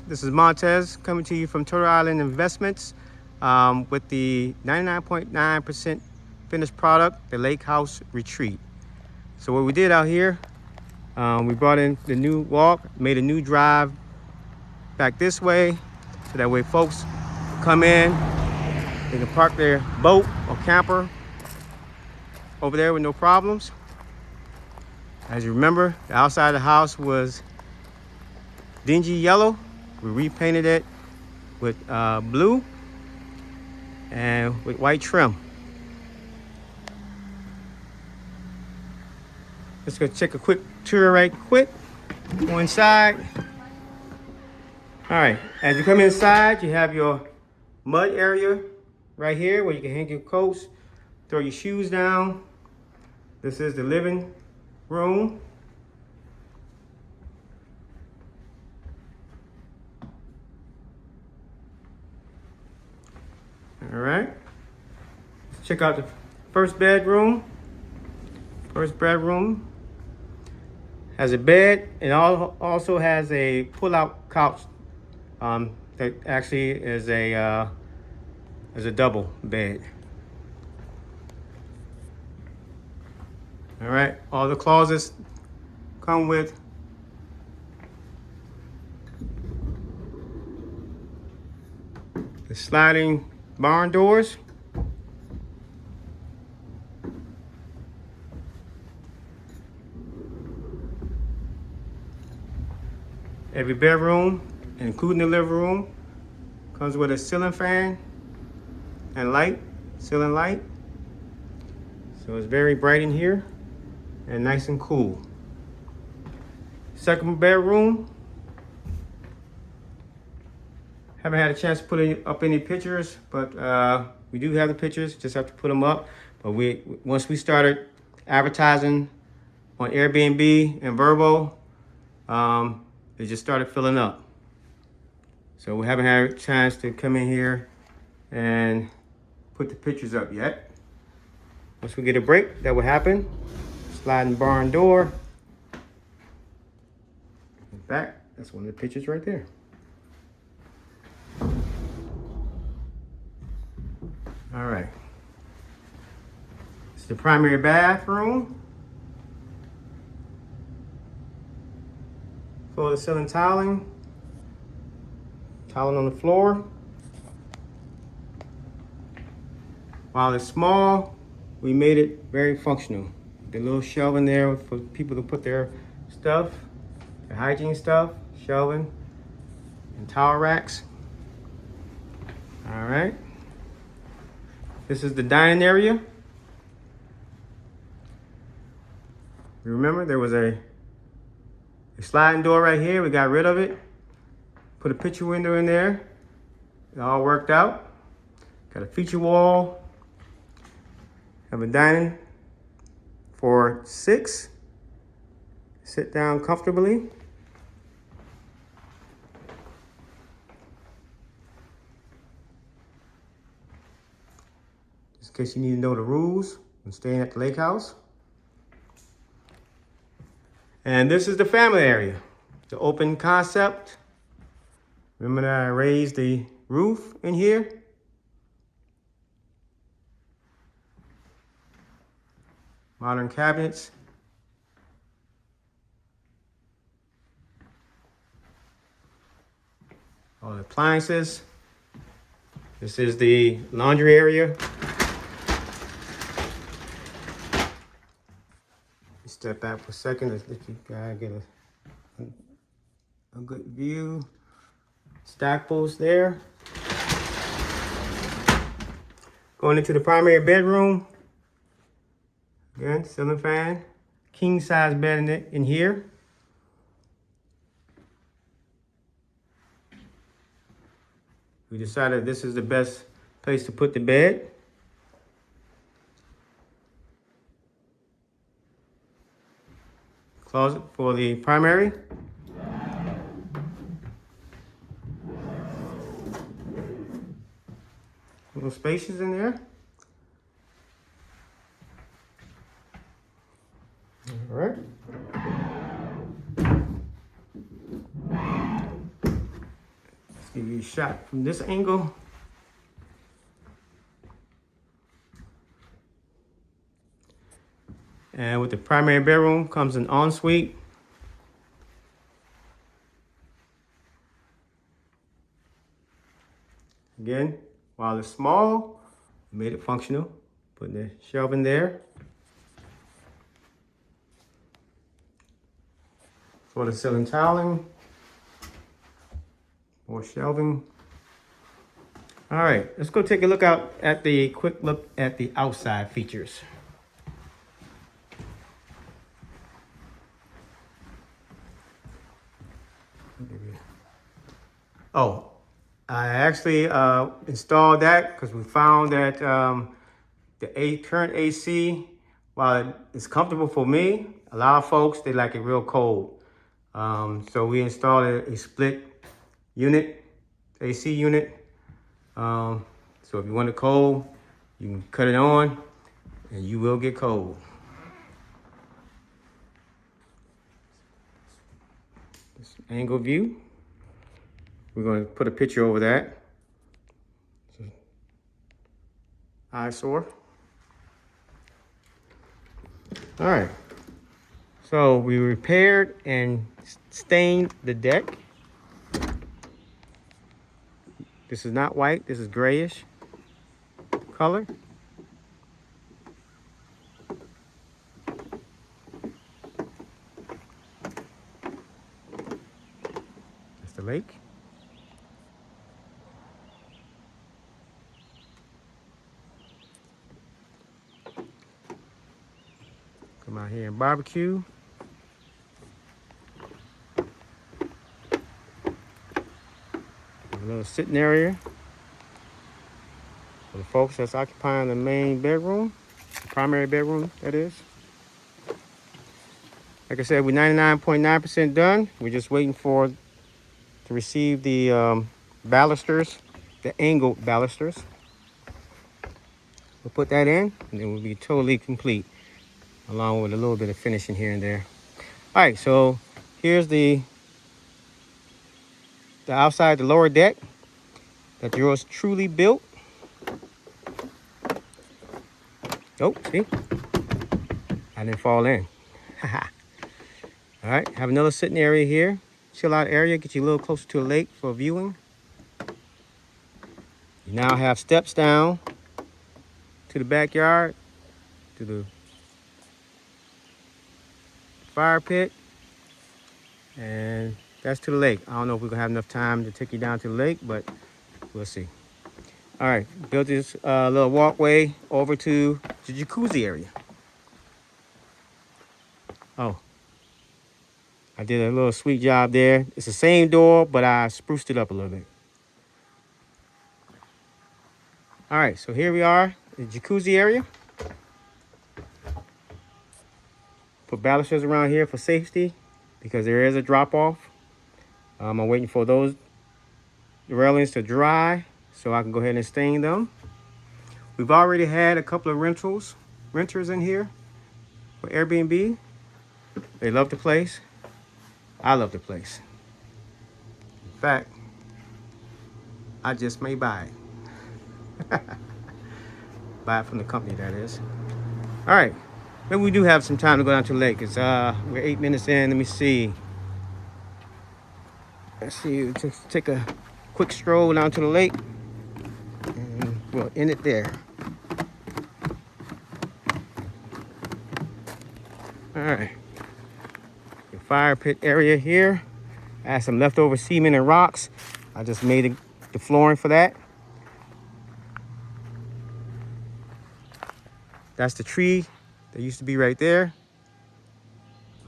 This is Montez coming to you from Turtle Island Investments with the 99.9% finished product, the Lake House Retreat. So what we did out here, we brought in the new walk, made a new drive back this way, so that way folks come in, they can park their boat or camper over there with no problems. As you remember, the outside of the house was dingy yellow. We repainted it with blue and with white trim. Let's go check a quick tour right quick. Go inside. All right, as you come inside, you have your mud area right here where you can hang your coats, throw your shoes down. This is the living room. All right, let's check out the first bedroom. First bedroom has a bed and also has a pull-out couch that actually is a double bed. All right, all the closets come with the sliding barn doors. Every bedroom, including the living room, comes with a ceiling fan and light, ceiling light. So it's very bright in here and nice and cool. Second bedroom. Haven't had a chance to put up any pictures, but we do have the pictures, just have to put them up. But once we started advertising on Airbnb and VRBO, it just started filling up. So we haven't had a chance to come in here and put the pictures up yet. Once we get a break, that will happen. Sliding barn door. In fact, that's one of the pictures right there. All right. It's the primary bathroom. Floor to ceiling tiling. Tiling on the floor. While it's small, we made it very functional. The little shelving there for people to put their stuff, their hygiene stuff, shelving, and towel racks. All right. This is the dining area. You remember there was a sliding door right here. We got rid of it. Put a picture window in there. It all worked out. Got a feature wall. Have a dining for 6. Sit down comfortably. Just in case you need to know the rules when staying at the lake house. And this is the family area, the open concept. Remember that I raised the roof in here? Modern cabinets. All the appliances. This is the laundry area. Step back for a second. Let's let you guys get a good view. Stackpost there. Going into the primary bedroom. Again, ceiling fan. King size bed in here. We decided this is the best place to put the bed. Closet for the primary. Little spaces in there. All right. Let's give you a shot from this angle. And with the primary bedroom comes an ensuite. Again, while it's small, we made it functional. Putting the shelving there. For the ceiling tiling. More shelving. All right, let's go take a look at the quick look at the outside features. Oh, I actually installed that because we found that the current AC, while it's comfortable for me, a lot of folks, they like it real cold. So we installed a split unit, AC unit. So if you want it cold, you can cut it on and you will get cold. This angle view. We're going to put a picture over that. Eyesore. All right. So we repaired and stained the deck. This is not white. This is grayish color. That's the lake. Come out here and barbecue. A little sitting area for the folks that's occupying the main bedroom, the primary bedroom, that is. Like I said, we're 99.9% done. We're just waiting to receive the balusters, the angled balusters. We'll put that in, and then we'll be totally complete, along with a little bit of finishing here and there. All right, so here's the outside, the lower deck that yours truly built. Oh, see? I didn't fall in. All right, have another sitting area here. Chill out area, get you a little closer to the lake for viewing. You now have steps down to the backyard, to the fire pit, and that's to the lake. I don't know if we're gonna have enough time to take you down to the lake, but we'll see. All right, built this little walkway over to the jacuzzi area. Oh, I did a little sweet job there. It's the same door, but I spruced it up a little bit. All right, so here we are, the jacuzzi area. Put balusters around here for safety because there is a drop off. I'm waiting for the railings to dry so I can go ahead and stain them. We've already had a couple of renters in here for Airbnb. They love the place. I love the place. In fact, I just may buy it. Buy it from the company, that is. All right, maybe we do have some time to go down to the lake. We're 8 minutes in. Let me see. Let's see, just take a quick stroll down to the lake and we'll end it there. All right, the fire pit area here. I had some leftover cement and rocks. I just made the flooring for that. That's the tree that used to be right there.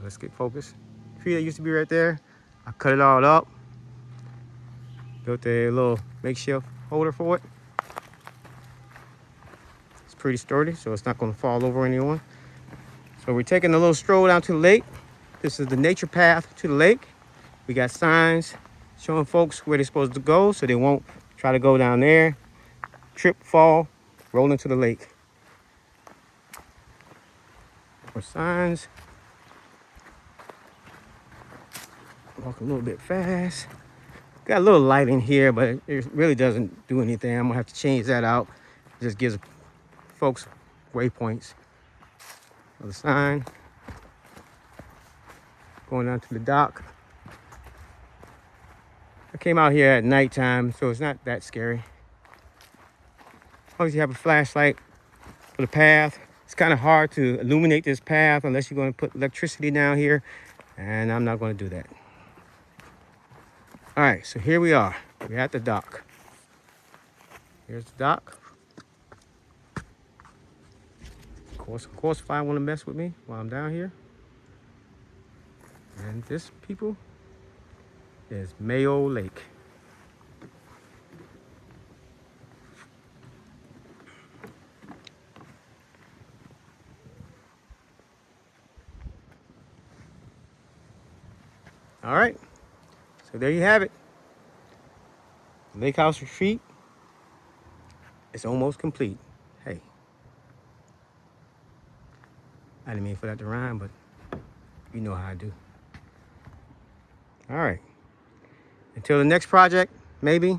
Let's get focused. Tree that used to be right there. I cut it all up. Built a little makeshift holder for it. It's pretty sturdy, so it's not going to fall over anyone. So we're taking a little stroll down to the lake. This is the nature path to the lake. We got signs showing folks where they're supposed to go so they won't try to go down there, trip, fall, roll into the lake. More signs. Walk a little bit fast. Got a little light in here, but it really doesn't do anything. I'm gonna have to change that out. It just gives folks waypoints. The sign going down to the dock. I came out here at nighttime, so it's not that scary. As long as you have a flashlight for the path. It's kind of hard to illuminate this path unless you're going to put electricity down here, and I'm not going to do that. All right, so here we are. We're at the dock. Here's the dock. Of course, if I want to mess with me while I'm down here. And this, people, is Mayo Lake. All right, so there you have it. Lake House Retreat is almost complete. Hey, I didn't mean for that to rhyme, but you know how I do. All right, until the next project, maybe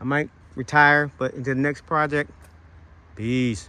I might retire, but until the next project, peace.